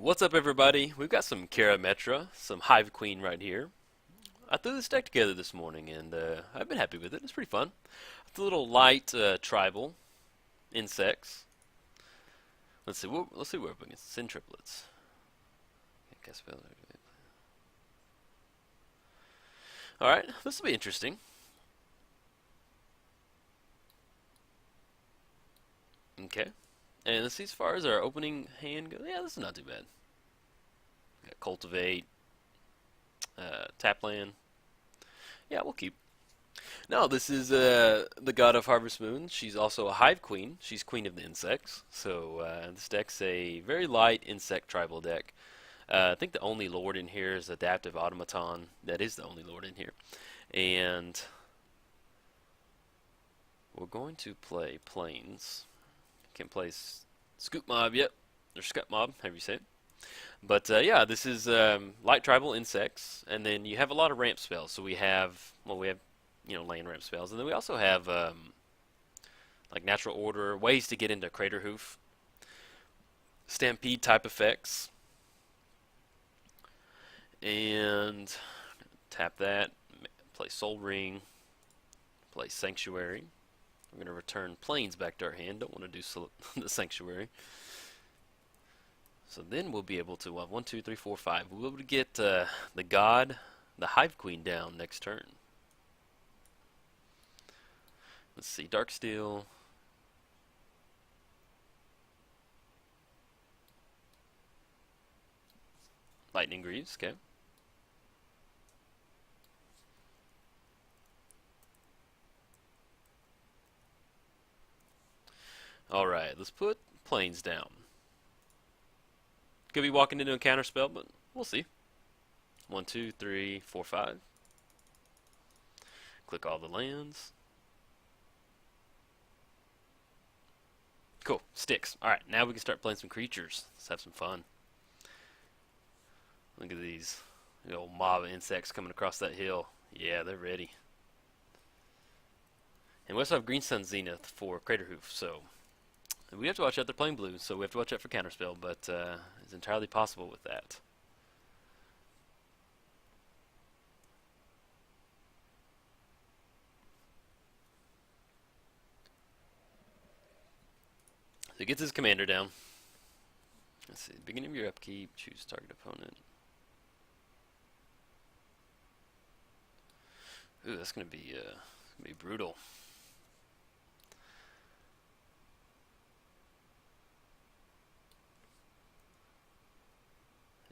What's up, everybody? We've got some Karametra, some Hive Queen right here. I threw this deck together this morning, and I've been happy with it. It's pretty fun. It's a little light tribal insects. Let's see. Let's see what we're up against. Sen Triplets. All right, this will be interesting. Okay, and let's see as far as our opening hand goes. Yeah, this is not too bad. Got Cultivate, Tap Land. Yeah, we'll keep. No, this is the god of Harvest Moon. She's also a hive queen. She's queen of the insects. So this deck's a very light insect tribal deck. I think the only lord in here is Adaptive Automaton. That is the only lord in here. And we're going to play Plains. Can't play Scoop Mob yet. Or Scut Mob, however you say it. But yeah, this is light tribal insects. And then you have a lot of ramp spells. So we have, land ramp spells. And then we also have like natural order, ways to get into Crater Hoof, stampede type effects, and tap that, play Soul Ring, play Sanctuary. We're going to return Plains back to our hand. Don't want to do the Sanctuary. So then we'll be able to, 1, 2, 3, 4, 5. We'll be able to get the God, the Hive Queen down next turn. Let's see, Darksteel. Lightning Greaves, okay. Alright, let's put Plains down. Could be walking into a counter spell, but we'll see. 1, 2, 3, 4, 5. Click all the lands. Cool, sticks. Alright, now we can start playing some creatures. Let's have some fun. Look at these old mob of insects coming across that hill. Yeah, they're ready. And we also have Green Sun Zenith for Crater Hoof, so we have to watch out. They're playing blue, so we have to watch out for counterspell, but it's entirely possible with that. So he gets his commander down. Let's see, beginning of your upkeep, choose target opponent. Ooh, that's gonna be brutal.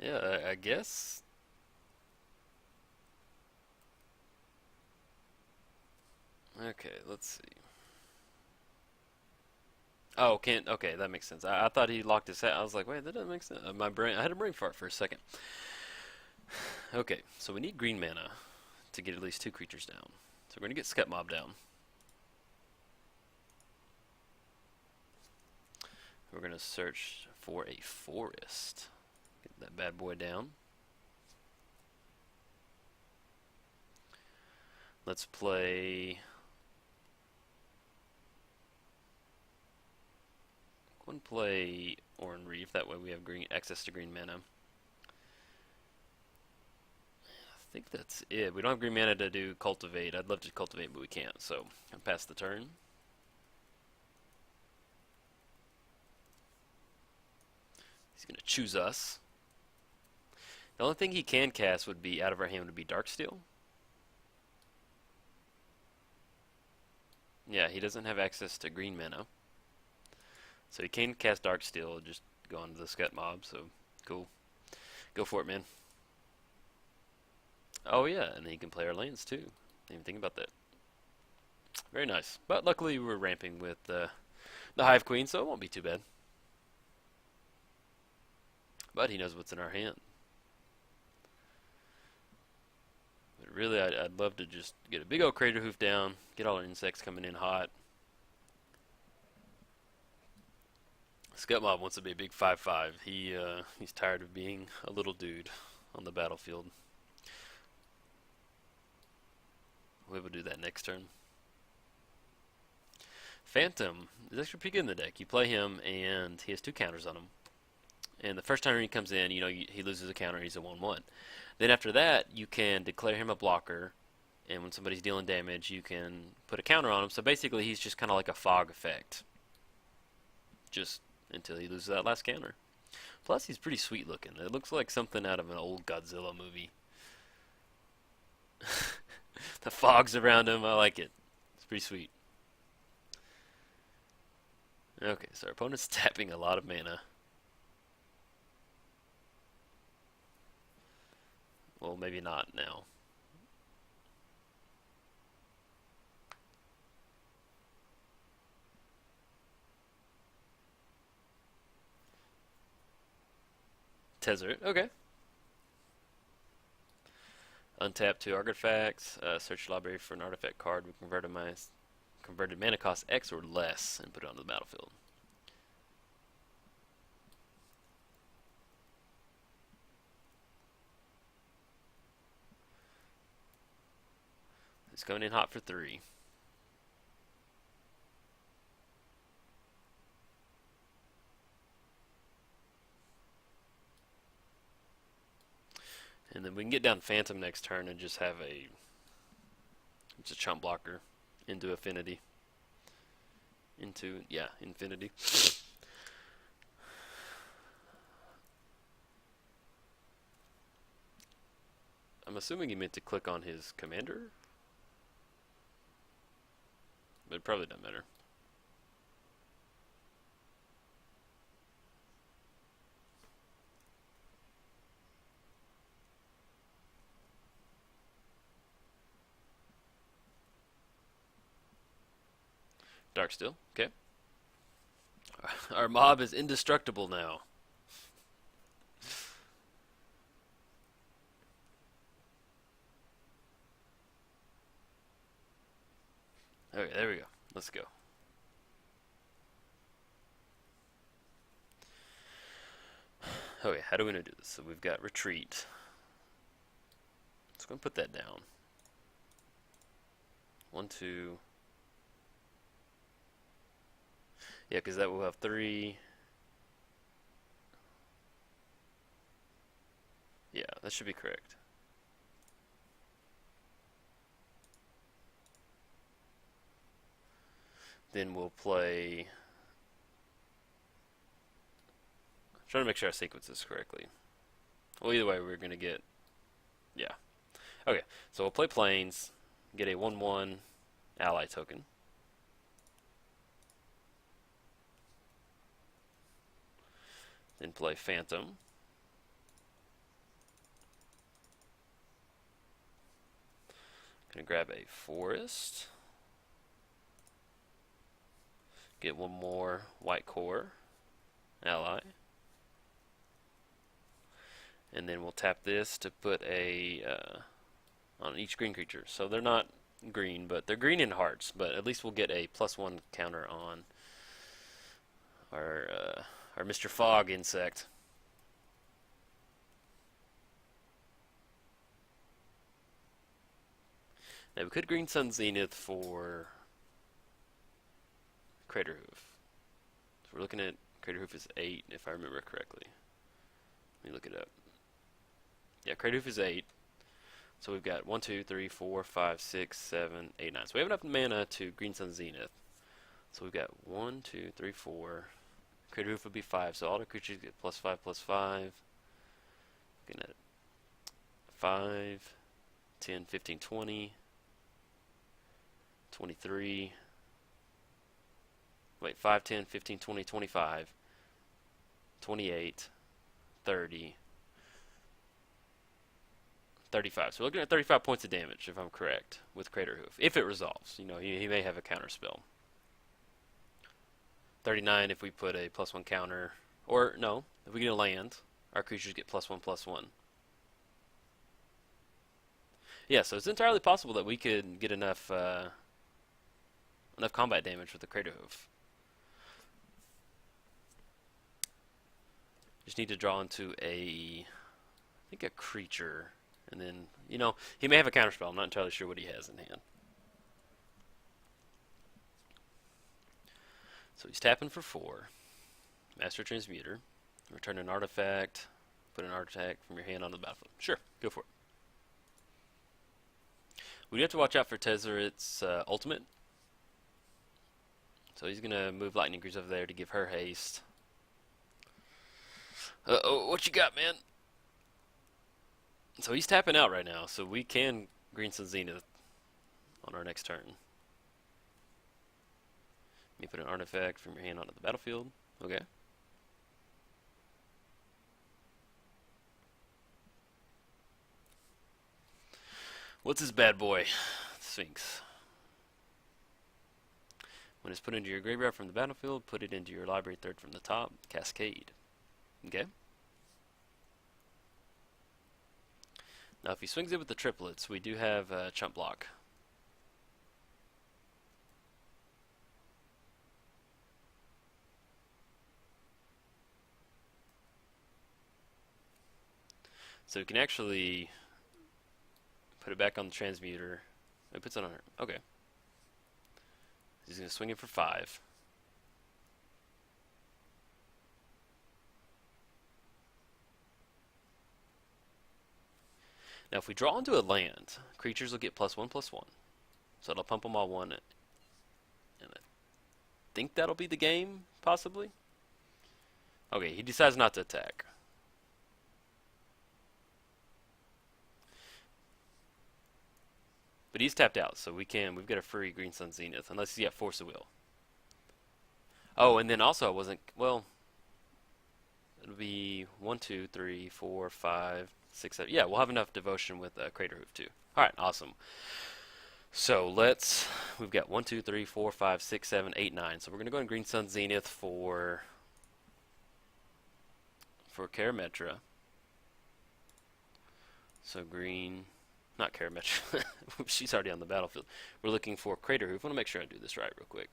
Yeah, I guess. Okay, let's see. Oh, can't. Okay, that makes sense. I thought he locked his hat. I was like, wait, that doesn't make sense. My brain. I had a brain fart for a second. Okay, so we need green mana to get at least 2 creatures down. So we're gonna get Scut Mob down. We're gonna search for a forest. Get that bad boy down. Let's play. Go and play Oran Reef. That way we have access to green mana. I think that's it. We don't have green mana to do Cultivate. I'd love to Cultivate, but we can't. So I'll pass the turn. He's gonna choose us. The only thing he can cast would be out of our hand would be Darksteel. Yeah, he doesn't have access to green mana. So he can cast Darksteel, just go onto the Scut Mob, so cool. Go for it, man. Oh yeah, and he can play our lands too. Didn't even think about that. Very nice. But luckily we're ramping with the Hive Queen, so it won't be too bad. But he knows what's in our hand. But really, I'd love to just get a big old Crater Hoof down, get all our insects coming in hot. Scut Mob wants to be a big 5/5. He's tired of being a little dude on the battlefield. We'll do that next turn. Phantom is actually pretty good in the deck. You play him, and he has 2 counters on him. And the first time he comes in, he loses a counter. He's a 1/1. Then after that, you can declare him a blocker, and when somebody's dealing damage, you can put a counter on him. So basically, he's just kind of like a fog effect, just until he loses that last counter. Plus, he's pretty sweet looking. It looks like something out of an old Godzilla movie. The fog's around him. I like it. It's pretty sweet. Okay, so our opponent's tapping a lot of mana. Well, maybe not now. Tezzeret, okay. Untap 2 artifacts. Search library for an artifact card with converted mana cost X or less and put it onto the battlefield. It's coming in hot for 3. And then we can get down Phantom next turn and just have it's a chump blocker into Affinity. Infinity. I'm assuming he meant to click on his commander, but it probably doesn't matter. Darksteel, okay. Our mob is indestructible now. Okay, there we go. Let's go. Okay, how do we gonna do this? So we've got retreat. Let's go and put that down. 1, 2. Yeah, because that will have 3. Yeah, that should be correct. Then we'll play. I'm trying to make sure I sequence this correctly. Well, either way, we're going to get. Yeah. Okay, so we'll play Plains, get a 1/1 ally token. Then play Phantom. Gonna grab a Forest. Get one more White Core ally. And then we'll tap this to put a on each green creature. So they're not green, but they're green in hearts. But at least we'll get a +1 counter on our Mr. Fog insect. Now we could Green Sun Zenith for Craterhoof. So we're looking at Craterhoof is 8, if I remember correctly. Let me look it up. Yeah, Craterhoof is 8. So we've got 1, 2, 3, 4, 5, 6, 7, 8, 9. So we have enough mana to Green Sun Zenith. So we've got 1, 2, 3, 4. Craterhoof would be 5. So all the creatures get +5/+5. Looking at 5, 10, 15, 20, 23. Wait, 5, 10, 15, 20, 25, 28, 30, 35. So we're looking at 35 points of damage, if I'm correct, with Craterhoof. If it resolves. You know, he may have a counter spell. 39 if we put a +1 counter. Or, no, if we get a land, our creatures get +1/+1. Yeah, so it's entirely possible that we could get enough combat damage with the Craterhoof. Just need to draw into I think a creature. And then, you know, he may have a counterspell. I'm not entirely sure what he has in hand. So he's tapping for 4. Master Transmuter. Return an artifact. Put an artifact from your hand on the battlefield. Sure, go for it. We do have to watch out for Tezzeret's ultimate. So he's going to move Lightning Greaves over there to give her haste. Uh-oh, what you got, man? So he's tapping out right now, so we can Green Sun Zenith on our next turn. Let me put an artifact from your hand onto the battlefield. Okay. What's this bad boy? Sphinx. When it's put into your graveyard from the battlefield, put it into your library third from the top. Cascade. Okay. Now, if he swings it with the triplets, we do have chump block. So we can actually put it back on the transmuter. It puts it on her. Okay. He's going to swing it for 5. Now, if we draw into a land, creatures will get +1/+1. So it'll pump them all 1. And I think that'll be the game, possibly. Okay, he decides not to attack. But he's tapped out, so we've got a free Green Sun Zenith, unless he's got Force of Will. Oh, and then also I wasn't, well, it'll be 1, 2, 3, 4, 5, 6, 7. Yeah, we'll have enough devotion with Crater Hoof too. Alright, awesome. So we've got 1, 2, 3, 4, 5, 6, 7, 8, 9. So we're going to go in Green Sun Zenith for Karametra. So green, not Karametra. She's already on the battlefield. We're looking for Crater Hoof. I want to make sure I do this right real quick.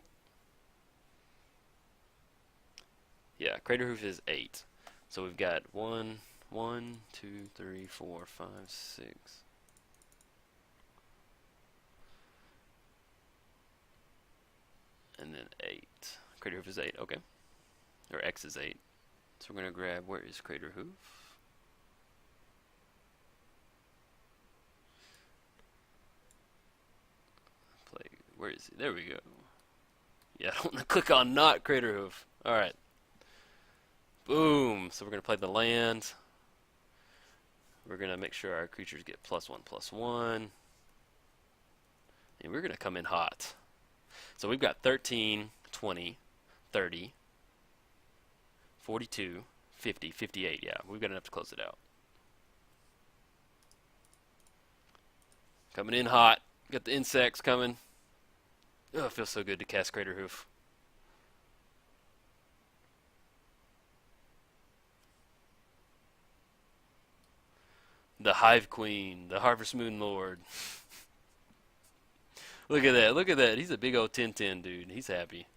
Yeah, Crater Hoof is 8. So we've got 1, 2, 3, 4, 5, 6. And then 8. Crater Hoof is 8, okay. Or X is 8. So we're going to grab, where is Crater Hoof? Where is he? There we go. Yeah, I don't want to click on not Crater Hoof. Alright. Boom. So we're going to play the land. We're going to make sure our creatures get +1/+1. And we're going to come in hot. So we've got 13, 20, 30, 42, 50, 58. Yeah, we've got enough to close it out. Coming in hot. Got the insects coming. Oh, it feels so good to cast Crater Hoof. The Hive Queen, the Harvest Moon Lord. Look at that, look at that. He's a big old 10/10 dude. He's happy.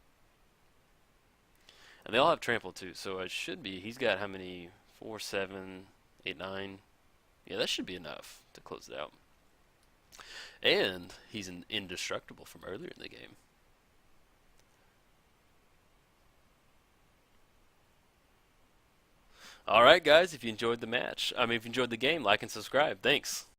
And they all have trample too, so it should be, he's got how many? 4, 7, 8, 9. Yeah, that should be enough to close it out. And he's indestructible from earlier in the game. Alright guys, if you enjoyed the match, if you enjoyed the game, like and subscribe. Thanks.